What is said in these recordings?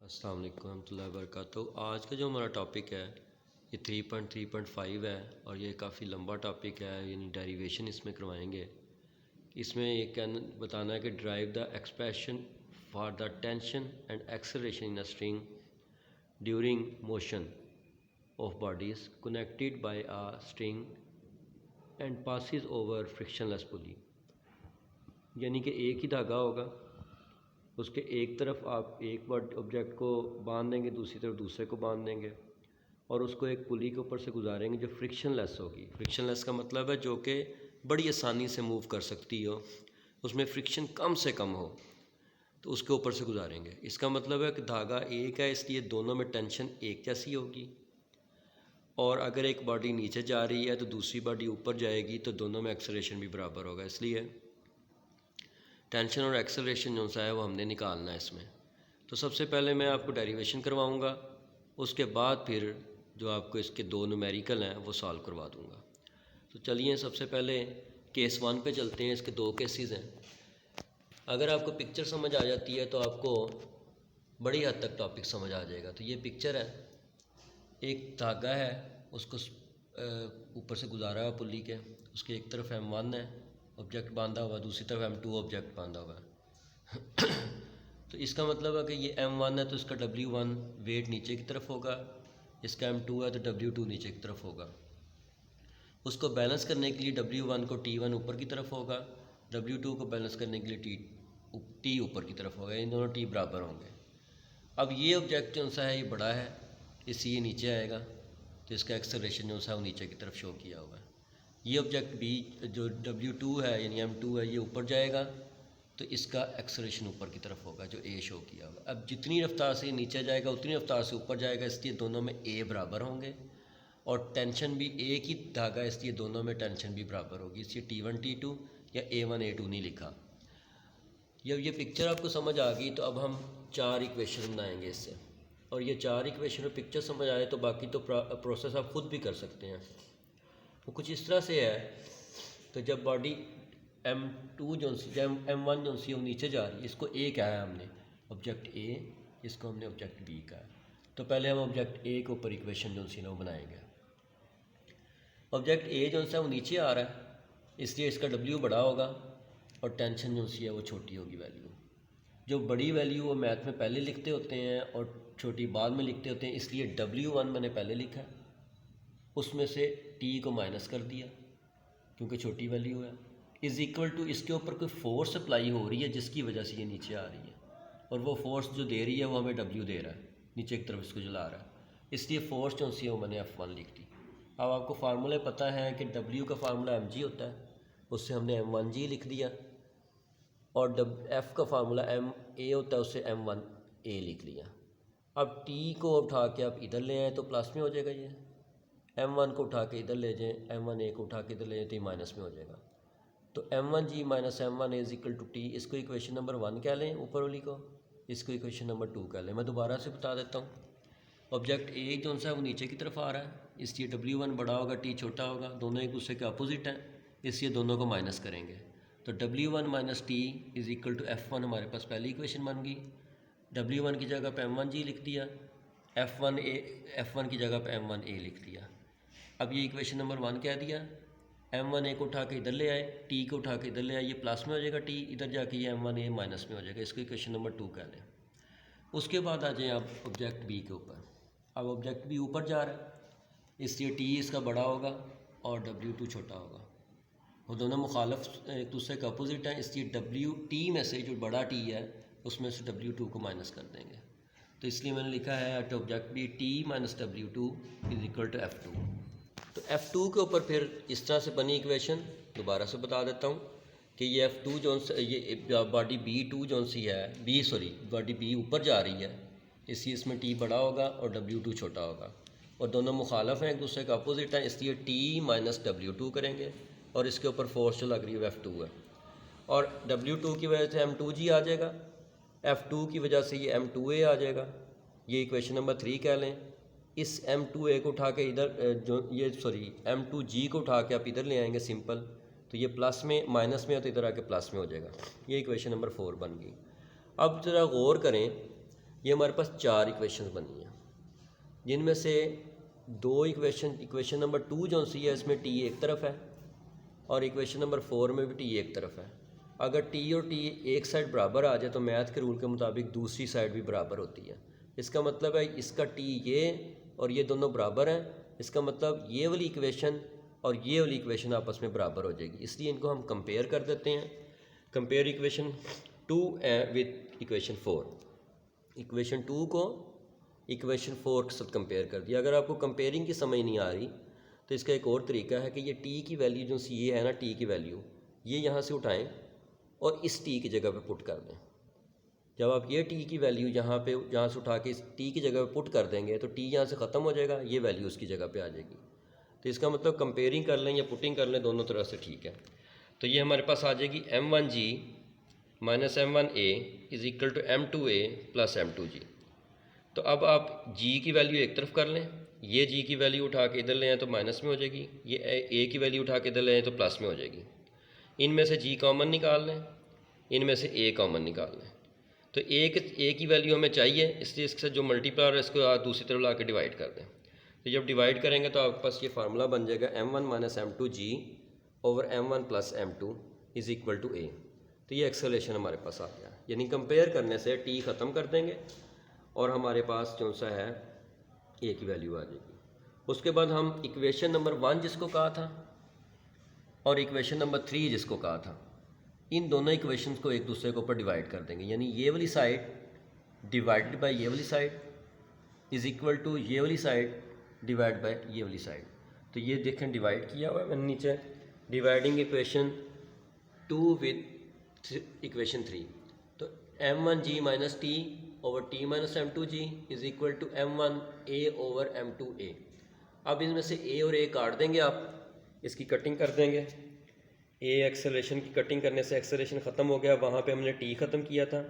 अस्सलाम वालेकुम रहमतुल्लाहि व बरकातुहू। आज का जो हमारा टॉपिक है ये 3.3.5 है और ये काफ़ी लंबा टॉपिक है, यानी डेरिवेशन इसमें करवाएंगे। इसमें ये बताना है कि derive the expression for the tension and acceleration in a string during motion of bodies connected by a string and passes over frictionless pulley. यानी कि एक ही धागा होगा, उसके एक तरफ आप एक ऑब्जेक्ट को बांध देंगे, दूसरी तरफ दूसरे को बांध देंगे और उसको एक पुली के ऊपर से गुजारेंगे जो फ्रिक्शनलेस होगी। फ्रिक्शनलेस का मतलब है जो कि बड़ी आसानी से मूव कर सकती हो, उसमें फ्रिक्शन कम से कम हो, तो उसके ऊपर से गुजारेंगे। इसका मतलब है कि धागा एक है, इसलिए दोनों में टेंशन एक जैसी होगी, और अगर एक बॉडी नीचे जा रही है तो दूसरी बॉडी ऊपर जाएगी, तो दोनों में एक्सेलरेशन भी बराबर होगा। इसलिए टेंशन और एक्सेलरेशन जो सा है वो हमने निकालना है इसमें। तो सबसे पहले मैं आपको डेरिवेशन करवाऊंगा, उसके बाद फिर जो आपको इसके दो न्यूमेरिकल हैं वो सॉल्व करवा दूंगा। तो चलिए सबसे पहले केस 1 पे चलते हैं। इसके दो केसेस हैं। अगर आपको पिक्चर समझ आ जाती है तो आपको बड़ी हद तक टॉपिक समझ आ जाएगा। तो ये पिक्चर है, एक धागा है, उसको ऊपर से गुजारा हुआ पुली के, उसके एक तरफ M1 है ऑब्जेक्ट बांधा हुआ, दूसरी तरफ M2 ऑब्जेक्ट बांधा हुआ है। तो इसका मतलब है कि ये M1 है तो इसका W1 वेट नीचे की तरफ होगा, इसका M2 है तो W2 नीचे की तरफ होगा। उसको बैलेंस करने के लिए W1 को T1 ऊपर की तरफ होगा, W2 को बैलेंस करने के लिए T ऊपर की तरफ होगा। इन दोनों T बराबर होंगे। अब ये ऑब्जेक्ट जो सा है ये बड़ा है, इसलिए ये नीचे आएगा, तो इसका एक्सेलरेशन जो सा है वो नीचे की तरफ शो किया हुआ है। ये ऑब्जेक्ट B जो W2 है यानी M2 है, ये ऊपर जाएगा तो इसका एक्सेलरेशन ऊपर की तरफ होगा जो A शो किया होगा। अब जितनी रफ्तार से नीचे जाएगा उतनी रफ्तार से ऊपर जाएगा, इसलिए दोनों में A बराबर होंगे, और टेंशन भी एक ही धागा इसलिए दोनों में टेंशन भी बराबर होगी। इसलिए T1 T2 या A1 A2 नहीं लिखा। जब ये पिक्चर आपको समझ आ गई तो अब हम 4 इक्वेशन बनाएंगे इससे, और ये 4 इक्वेशन में पिक्चर समझ आए तो बाकी तो प्रोसेस आप खुद भी कर सकते हैं। वो कुछ इस तरह से है। तो जब बॉडी M2 जो M1 जो सी वो नीचे जा रही है, इसको A कहा है हमने, ऑब्जेक्ट A, इसको हमने ऑब्जेक्ट B कहा है। तो पहले हम ऑब्जेक्ट A के ऊपर इक्वेशन जो सी ना वो बनाएंगे। ऑब्जेक्ट A जो सा वो नीचे आ रहा है, इसलिए इसका W बड़ा होगा और टेंशन जो सी है वो छोटी होगी वैल्यू। जो बड़ी वैल्यू वो मैथ में पहले लिखते होते हैं और छोटी बाद में लिखते होते हैं, इसलिए W1 मैंने पहले लिखा है, उसमें से T को माइनस कर दिया क्योंकि छोटी वैल्यू है, इज़ इक्वल टू इसके ऊपर कोई फोर्स अप्लाई हो रही है जिसकी वजह से ये नीचे आ रही है, और वो फोर्स जो दे रही है वो हमें W दे रहा है, नीचे की तरफ इसको जला रहा है, इसलिए फोर्स जो सी है वो मैंने F1 लिख दी। अब आपको फार्मूले पता है कि W का फार्मूला mg होता है, उससे हमने M1g लिख दिया, और F का फार्मूला ma होता है, उससे M1a लिख लिया। अब T को उठा के आप इधर ले आए तो प्लस में हो जाएगा, ये M1 को उठा के इधर ले जाएँ, M1a को उठा के इधर ले जाएँ तो ये माइनस में हो जाएगा। तो M1g minus M1a is equal to T, इसको इक्वेशन नंबर 1 कह लें ऊपर वाली को, इसको इक्वेशन नंबर 2 कह लें। मैं दोबारा से बता देता हूँ। ऑब्जेक्ट A जो सा है वो नीचे की तरफ आ रहा है, इसलिए W1 बड़ा होगा, T छोटा होगा, दोनों एक दूसरे के अपोजिट हैं, इसलिए दोनों को माइनस करेंगे। तो W1 minus T is equal to F1 हमारे पास पहली इक्वेशन बन गई। W1 की जगह पे M1g लिख दिया, F1 की जगह पे M1a लिख दिया। अब ये इक्वेशन नंबर 1 कह दिया। M1a को उठा के इधर ले आए, T को उठा के इधर ले आए, ये प्लस में हो जाएगा, T इधर जाके ये M1a माइनस में हो जाएगा, इसको इक्वेशन नंबर 2 कह लें। उसके बाद आ जाए आप ऑब्जेक्ट B के ऊपर। अब ऑब्जेक्ट B ऊपर जा रहा है, इसलिए T इसका बड़ा होगा और W2 छोटा होगा, वो दोनों मुखालफ एक दूसरे का अपोजिट हैं, इसलिए T में से जो बड़ा T है उसमें से W2 को माइनस कर देंगे। तो इसलिए मैंने लिखा है at object B T minus W2 is equal to F2। तो F2 के ऊपर फिर इस तरह से बनी इक्वेशन, दोबारा से बता देता हूँ कि ये F2 जो ये बॉडी B2 जो सी है बॉडी B ऊपर जा रही है, इसलिए इसमें T बड़ा होगा और W2 छोटा होगा, और दोनों मुखालफ हैं एक दूसरे का अपोजिट हैं, इसलिए T माइनस W2 करेंगे, और इसके ऊपर फोर्स जो लग रही है F2 है, और W2 की वजह से M2g आ जाएगा, F2 की वजह से ये M2a आ जाएगा, ये इक्वेशन नंबर 3 कह लें। इस M2a को उठा के इधर M2g को उठा के आप इधर ले आएंगे सिंपल, तो ये प्लस में माइनस में है तो इधर आके प्लस में हो जाएगा, ये इक्वेशन नंबर 4 बन गई। अब ज़रा गौर करें ये हमारे पास 4 इक्वेशन बनी हैं, जिनमें से 2 इक्वेशन नंबर 2 जो सी है इसमें टी एक तरफ है और इक्वेशन नंबर 4 में भी टी एक तरफ है। अगर टी और टी एक साइड बराबर आ जाए तो मैथ के रूल के मुताबिक दूसरी साइड भी बराबर होती है। इसका मतलब है इसका टी ये और ये दोनों बराबर हैं, इसका मतलब ये वाली इक्वेशन और ये वाली इक्वेशन आपस में बराबर हो जाएगी, इसलिए इनको हम कंपेयर कर देते हैं। Compare equation 2 with equation 4। Equation 2 को इक्वेशन 4 के साथ कंपेयर कर दिया। अगर आपको कंपेयरिंग की समझ नहीं आ रही तो इसका एक और तरीका है कि ये टी की वैल्यू जो सी है ना, टी की वैल्यू ये यहाँ से उठाएं और इस टी की जगह पे पुट कर दें। जब आप ये टी की वैल्यू यहाँ से उठा के इस टी की जगह पे पुट कर देंगे तो टी यहाँ से ख़त्म हो जाएगा, ये वैल्यू उसकी जगह पे आ जाएगी। तो इसका मतलब कंपेयरिंग कर लें या पुटिंग कर लें, दोनों तरह से ठीक है। तो ये हमारे पास आ जाएगी m1g minus m1a is equal to m2a plus m2g। तो अब आप g की वैल्यू एक तरफ कर लें, ये g की वैल्यू उठा के इधर ले आए तो माइनस में हो जाएगी, ये a की वैल्यू उठा के इधर ले आए तो प्लस में हो जाएगी। इनमें से g कॉमन निकाल लें, इनमें से a कॉमन निकाल लें। तो a की वैल्यू हमें चाहिए, इसलिए इसके साथ जो मल्टीप्लायर है इसको दूसरी तरफ ला के डिवाइड कर दें। तो जब डिवाइड करेंगे तो आपके पास ये फार्मूला बन जाएगा m1 minus m2g over m1 plus m2 is equal to a। तो ये एक्सेलेरेशन हमारे पास आ गया, यानी कंपेयर करने से t ख़त्म कर देंगे और हमारे पास जो सा है a की वैल्यू आ जाएगी। उसके बाद हम इक्वेशन नंबर 1 जिसको कहा था और इक्वेशन नंबर 3 जिसको कहा था, इन दोनों इक्वेशंस को एक दूसरे के ऊपर डिवाइड कर देंगे, यानी ये वाली साइड डिवाइडेड बाय ये वाली साइड इज़ इक्वल टू ये वाली साइड डिवाइड बाय ये वाली साइड। तो ये देखें डिवाइड किया हुआ है मैंने नीचे, डिवाइडिंग इक्वेशन 2 विद इक्वेशन 3। तो m1g minus T over T minus m2g is equal to m1a over m2a। अब इसमें से a और a काट देंगे, आप इसकी कटिंग कर देंगे। a एक्सेलरेशन की कटिंग करने से एक्सेलरेशन ख़त्म हो गया, वहाँ पे हमने t ख़त्म किया था,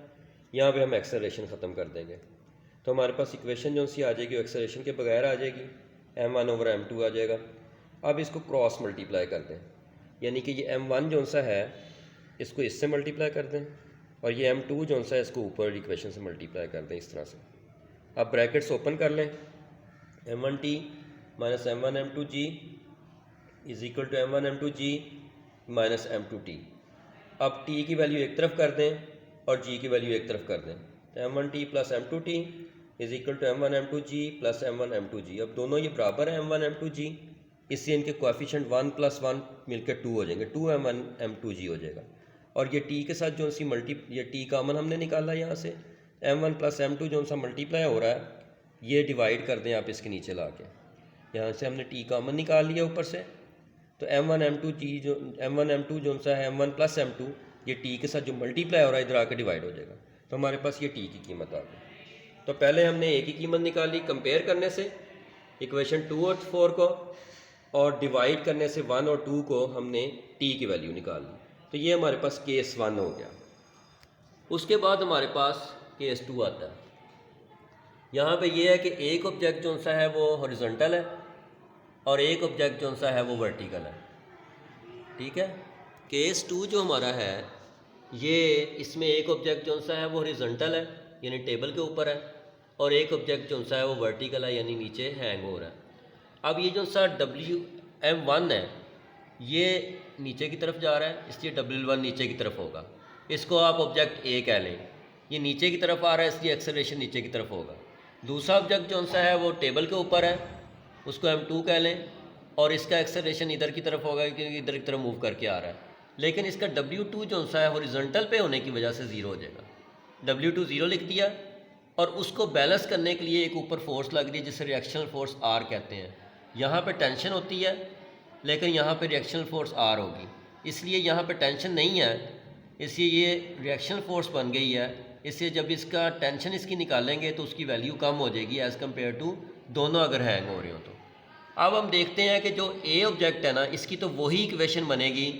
यहाँ पे हम एक्सेलरेशन ख़त्म कर देंगे। तो हमारे पास इक्वेशन जो सी आ जाएगी वो एक्सेलरेशन के बगैर आ जाएगी, m1 ओवर m2 आ जाएगा। अब इसको क्रॉस मल्टीप्लाई कर दें, यानी कि ये m1 जो सा है इसको इससे मल्टीप्लाई कर दें और ये m2 जो सा है इसको ऊपर इक्वेशन से मल्टीप्लाई कर दें इस तरह से। अब ब्रैकेट्स ओपन कर लें, m1t minus m1 m2g is equal to m1 m2g minus m2t। अब t की वैल्यू एक तरफ कर दें और g की वैल्यू एक तरफ कर दें, तो m1t plus m2t is equal to m1 m2g plus m1 म2g। अब दोनों ये बराबर है m1 m2g, इससे इनके कोएफिशिएंट 1 प्लस 1 मिलकर 2 हो जाएंगे, 2 m1 m2g हो जाएगा। और ये t के साथ जो सी ये t कॉमन हमने निकाला यहाँ से, m1 प्लस m2 जो सा मल्टीप्लाई हो रहा है ये डिवाइड कर दें आप इसके नीचे ला के, यहाँ से हमने t कॉमन निकाल लिया ऊपर से। तो m1 m2 जो सा है m1 प्लस m2 ये t के साथ जो मल्टीप्लाई हो रहा है इधर आके डिवाइड हो जाएगा। तो हमारे पास ये t की कीमत आ गई। तो पहले हमने a की कीमत निकाली कंपेयर करने से इक्वेशन 2 और 4 को, और डिवाइड करने से 1 और 2 को हमने t की वैल्यू निकाल ली। तो ये हमारे पास केस 1 हो गया। उसके बाद हमारे पास केस 2 आता है। यहाँ पे ये है कि एक ऑब्जेक्ट जो सा है वो हॉरिजॉन्टल है और एक ऑब्जेक्ट जो सा है वो वर्टिकल है, ठीक है। केस 2 जो हमारा है ये, इसमें एक ऑब्जेक्ट जो सा है वो हॉरिजॉन्टल है यानी टेबल के ऊपर है, और एक ऑब्जेक्ट जो सा है वो वर्टिकल है यानी नीचे हैंग हो रहा है। अब ये जो सा WM1 है ये नीचे की तरफ जा रहा है, इसलिए W1 नीचे की तरफ होगा। इसको आप ऑब्जेक्ट A कह लें, ये नीचे की तरफ आ रहा है इसलिए एक्सेलरेशन नीचे की तरफ होगा। दूसरा ऑब्जेक्ट जो सा है वो टेबल के ऊपर है, उसको M2 कह लें, और इसका एक्सेलरेशन इधर की तरफ होगा क्योंकि इधर की तरफ मूव करके आ रहा है। लेकिन इसका W2 जो सा है हॉरिजॉन्टल पे होने की वजह से ज़ीरो हो जाएगा, W2 ज़ीरो लिख दिया। और उसको बैलेंस करने के लिए एक ऊपर फोर्स लग रही है जिसे रिएक्शनल फोर्स R कहते हैं। यहाँ पे टेंशन होती है लेकिन यहाँ पे रिएक्शनल फोर्स R होगी, इसलिए यहाँ पे टेंशन नहीं है, इसलिए ये रिएक्शनल फोर्स बन गई है। इससे जब इसका टेंशन इसकी निकालेंगे तो उसकी वैल्यू कम हो जाएगी एज़ कम्पेयर टू दोनों अगर हैंग हो रहे हो तो। अब हम देखते हैं कि जो A ऑब्जेक्ट है ना, इसकी तो वही इक्वेशन बनेगी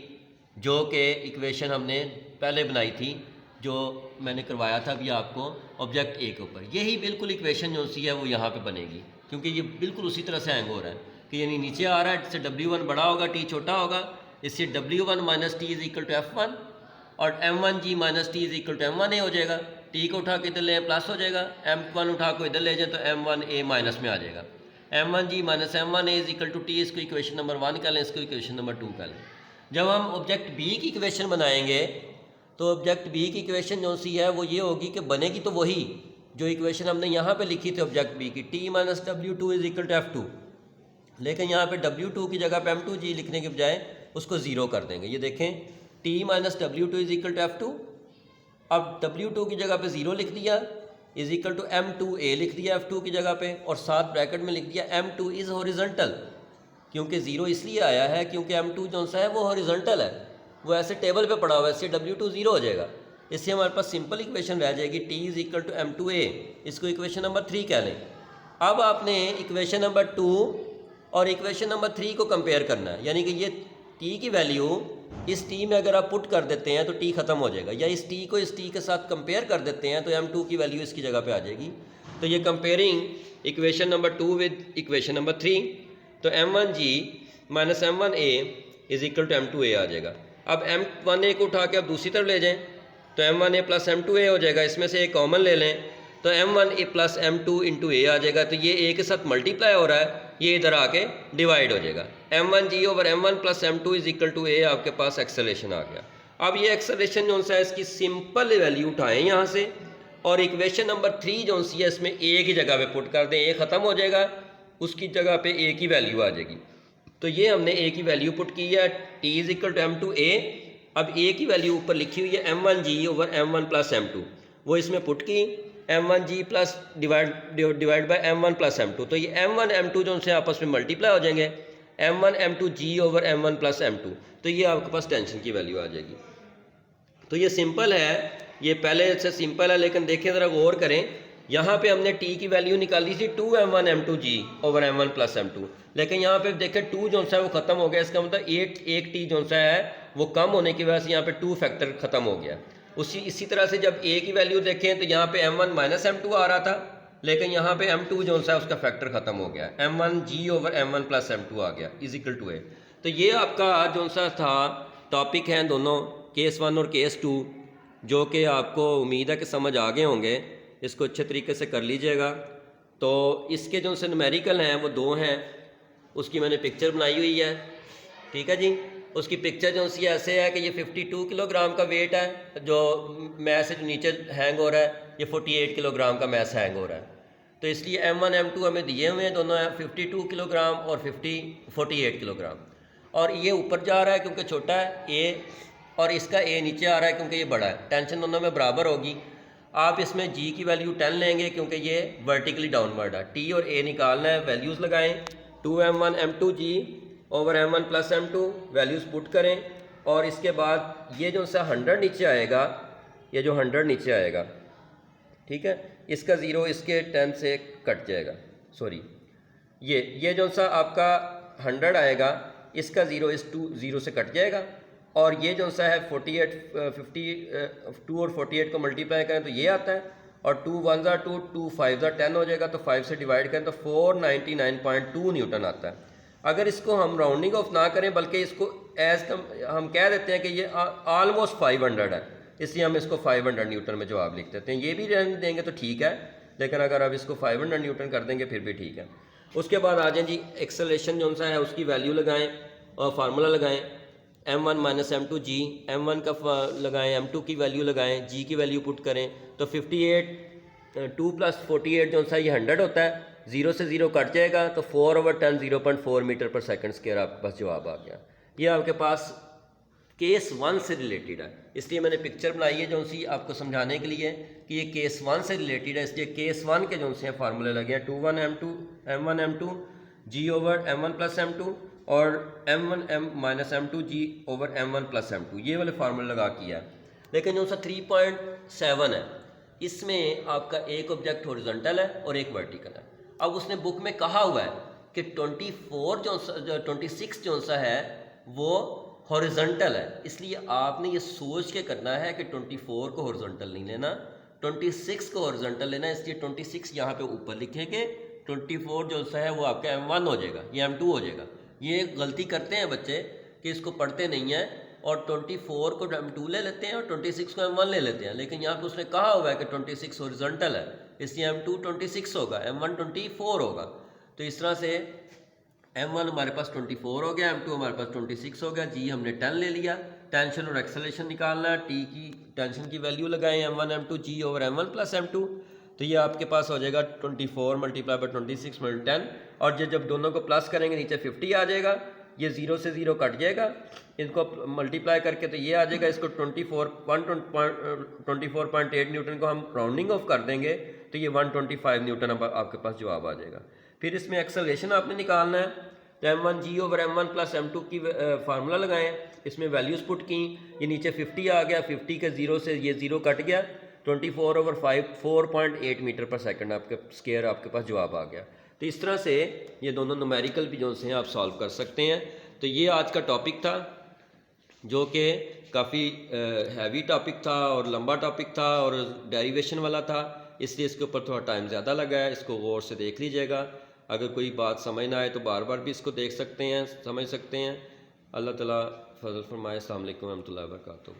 जो कि इक्वेशन हमने पहले बनाई थी, जो मैंने करवाया था अभी आपको ऑब्जेक्ट A के ऊपर। यही बिल्कुल इक्वेशन जो सी है वो यहाँ पे बनेगी, क्योंकि ये बिल्कुल उसी तरह से हैंग हो रहा है कि यानी नीचे आ रहा है, इससे W1 बड़ा होगा T छोटा होगा, इससे W1 minus T is equal to F1 और M1G minus T is equal to M1A हो जाएगा। टी को उठा के इधर ले प्लस हो जाएगा, m1 उठा को इधर ले जाए तो m1a माइनस में आ जाएगा। m1g minus m1a is equal to T, इसको इक्वेशन नंबर 1 कर लें, इसको इक्वेशन नंबर 2 कर लें। जब हम ऑब्जेक्ट बी की इक्वेशन बनाएंगे तो ऑब्जेक्ट बी की इक्वेशन जो सी है वो ये होगी कि बनेगी तो वही जो इक्वेशन हमने यहाँ पे लिखी थी ऑब्जेक्ट बी की, T minus w2 is equal to f2, लेकिन यहाँ पे w2 की जगह पे m2g लिखने के बजाय उसको ज़ीरो कर देंगे। ये देखें t minus w2 is equal to f2, अब w2 की जगह पे ज़ीरो लिख दिया इज इक्वल टू m2a लिख दिया f2 की जगह पे, और साथ ब्रैकेट में लिख दिया m2 इज़ हॉरिजॉन्टल, क्योंकि ज़ीरो इसलिए आया है क्योंकि m2 जो सा है वो हॉरिजॉन्टल है, वो ऐसे टेबल पे पड़ा हुआ है, इससे w2 ज़ीरो हो जाएगा। इससे हमारे पास सिंपल इक्वेशन रह जाएगी t is equal to m2a, इसको इक्वेशन नंबर 3 कह लें। अब आपने इक्वेशन नंबर 2 और इक्वेशन नंबर 3 को कंपेयर करना है, यानी कि ये t की वैल्यू इस t में अगर आप पुट कर देते हैं तो t ख़त्म हो जाएगा, या इस t को इस t के साथ कंपेयर कर देते हैं तो m2 की वैल्यू इसकी जगह पे आ जाएगी। तो ये comparing equation number 2 with equation number 3, तो m1g minus m1a is equal to m2a आ जाएगा। अब m1a को उठा के आप दूसरी तरफ ले जाएं तो m1a प्लस m2a हो जाएगा, इसमें से एक कॉमन ले लें तो m1a plus m2 into a आ जाएगा, तो ये a के साथ मल्टीप्लाई हो रहा है, ये इधर आके डिवाइड हो जाएगा। m1g over m1 plus m2 is equal to a, आपके पास एक्सेलरेशन आ गया। अब ये एक्सेलरेशन जो सा है इसकी सिंपल वैल्यू उठाएं यहाँ से, और इक्वेशन नंबर 3 जो सी है इसमें a की जगह पे पुट कर दें, a ख़त्म हो जाएगा, उसकी जगह पे a की वैल्यू आ जाएगी। तो ये हमने a की वैल्यू पुट की है, t is equal to m2a। अब a की वैल्यू ऊपर लिखी हुई है m1g over m1 plus m2, वो इसमें पुट की m1g plus divide by m1 plus m2, तो ये m1 m2 जो उनसे आपस में मल्टीप्लाई हो जाएंगे, m1 m2g over m1 plus m2, तो ये आपके पास टेंशन की वैल्यू आ जाएगी। तो ये सिंपल है, ये पहले से सिंपल है, लेकिन देखें ज़रा गौर करें, यहाँ पे हमने t की वैल्यू निकाली थी 2m1 m2g over m1 plus m2, लेकिन यहाँ पे देखें 2 जो सा है वो ख़त्म हो गया, इसका मतलब एक t जो सा है वो कम होने की वजह से यहाँ पे 2 फैक्टर ख़त्म हो गया। इसी तरह से जब a की वैल्यू देखें तो यहाँ पे m1 माइनस m2 आ रहा था, लेकिन यहाँ पे m2 जो सा है उसका फैक्टर ख़त्म हो गया, m1g over m1 plus m2 आ गया इज इक्वल टू a। तो ये आपका जो सा था टॉपिक हैं दोनों, केस 1 और केस 2, जो कि आपको उम्मीद है कि समझ आ गए होंगे, इसको अच्छे तरीके से कर लीजिएगा। तो इसके जो से न्यूमेरिकल हैं वो 2 हैं, उसकी मैंने पिक्चर बनाई हुई है, ठीक है जी। उसकी पिक्चर जो सी ऐसे है कि ये 52 किलोग्राम का वेट है, जो मैस है जो नीचे हैंग हो रहा है, ये 48 किलोग्राम का मैस हैंग हो रहा है। तो इसलिए m1 m2 हमें दिए हुए हैं, दोनों हैं 52 किलोग्राम और 48 किलोग्राम, और ये ऊपर जा रहा है क्योंकि छोटा है a, और इसका a नीचे आ रहा है क्योंकि ये बड़ा है, टेंशन दोनों में बराबर होगी। आप इसमें g की वैल्यू 10 लेंगे क्योंकि ये वर्टिकली डाउनवर्ड है, t और a निकालना है, वैल्यूज़ लगाएं, 2m1 m2g over m1 plus m2, values put करें, और इसके बाद ये जो सा 100 नीचे आएगा, ये जो 100 नीचे आएगा, ठीक है, इसका ज़ीरो इसके 10 से कट जाएगा, सॉरी ये जो सा आपका 100 आएगा, इसका ज़ीरो इस 0 से कट जाएगा, और ये जो सा है 52 और 48 को मल्टीप्लाई करें तो ये आता है, और 2 1 ज़ा 2, 2 5 ज़ा 10 हो जाएगा, तो 5 से डिवाइड करें तो 499.2 न्यूटन आता है। अगर इसको हम राउंडिंग ऑफ ना करें बल्कि इसको हम कह देते हैं कि ये ऑलमोस्ट 500 है, इसलिए हम इसको 500 न्यूटन में जवाब लिख देते हैं। ये भी रहने देंगे तो ठीक है, लेकिन अगर आप इसको 500 न्यूटन कर देंगे फिर भी ठीक है। उसके बाद आ जाए जी एक्सेलरेशन जो सा है उसकी वैल्यू लगाएं और फार्मूला लगाएं, m1 माइनस m2g, m1 का लगाएं, m2 की वैल्यू लगाएं, g की वैल्यू पुट करें, तो 58 2 प्लस 48 जो सा ये 100 होता है, 0 से 0 कट जाएगा, तो 4/10 0.4 मीटर पर सेकंड स्क्वायर आपके पास जवाब आ गया। ये आपके पास केस 1 से रिलेटेड है, इसलिए मैंने पिक्चर बनाई है जो सी आपको समझाने के लिए कि ये केस 1 से रिलेटेड है, इसलिए केस 1 के जो से फार्मूले लगे हैं 2 m1 m2 g over m1 plus m2 और m1 m minus m2 g over m1 plus m2, ये वाले फार्मूले लगा किया। लेकिन जो सा 3.7 है, इसमें आपका एक ऑब्जेक्ट हॉरिजॉन्टल है और एक वर्टिकल है। अब उसने बुक में कहा हुआ है कि 26 जो सा है वो हॉरिजॉन्टल है, इसलिए आपने ये सोच के करना है कि 24 को हॉरिजॉन्टल नहीं लेना, 26 को हॉरिजॉन्टल लेना, इसलिए 26 यहाँ पे ऊपर लिखेंगे, 24 जो सा है वो आपका m1 हो जाएगा, ये m2 हो जाएगा। ये गलती करते हैं बच्चे कि इसको पढ़ते नहीं हैं, और 24 को M2 ले लेते हैं और 26 को M1 ले लेते हैं। लेकिन यहाँ पे उसने कहा हुआ है कि 26 हॉरिजॉन्टल है, इसलिए M2 26 होगा, M1 24 होगा। तो इस तरह से M1 हमारे पास 24 हो गया, M2 हमारे पास 26 हो गया। जी हमने 10 ले लिया। टेंशन और एक्सेलरेशन निकालना है, टी की टेंशन की वैल्यू लगाएं M1 M2 जी ओवर M1 प्लस M2। तो ये आपके पास हो जाएगा 24 मल्टीप्लाई बाई 26 मल्टी 10, और जब दोनों को प्लस करेंगे नीचे 50 आ जाएगा, ये 0 से 0 कट जाएगा, इनको मल्टीप्लाई करके तो ये आ जाएगा। इसको 24.8 न्यूटन को हम राउंडिंग ऑफ कर देंगे तो ये 125 न्यूटन आपके पास जवाब आ जाएगा। फिर इसमें एक्सेलरेशन आपने निकालना है, तो M1 जी ओवर M1 प्लस M2 की फार्मूला लगाएं, इसमें वैल्यूज़ पुट की, ये नीचे 50 आ गया, 50 के 0 से ये 0 कट गया, 24 ओवर 5 4.8 मीटर पर सेकंड आपके स्क्वायर आपके पास जवाब आ गया। तो इस तरह से ये दोनों न्यूमेरिकल भी जो से हैं आप सॉल्व कर सकते हैं। तो ये आज का टॉपिक था जो कि काफ़ी हैवी टॉपिक था और लंबा टॉपिक था और डेरिवेशन वाला था, इसलिए इसके ऊपर थोड़ा टाइम ज़्यादा लगा है। इसको गौर से देख लीजिएगा, अगर कोई बात समझ ना आए तो बार बार भी इसको देख सकते हैं, समझ सकते हैं। अल्लाह ताला फजल फरमाए। अस्सलाम वालेकुम रहमतुल्लाहि व बरकातुहू।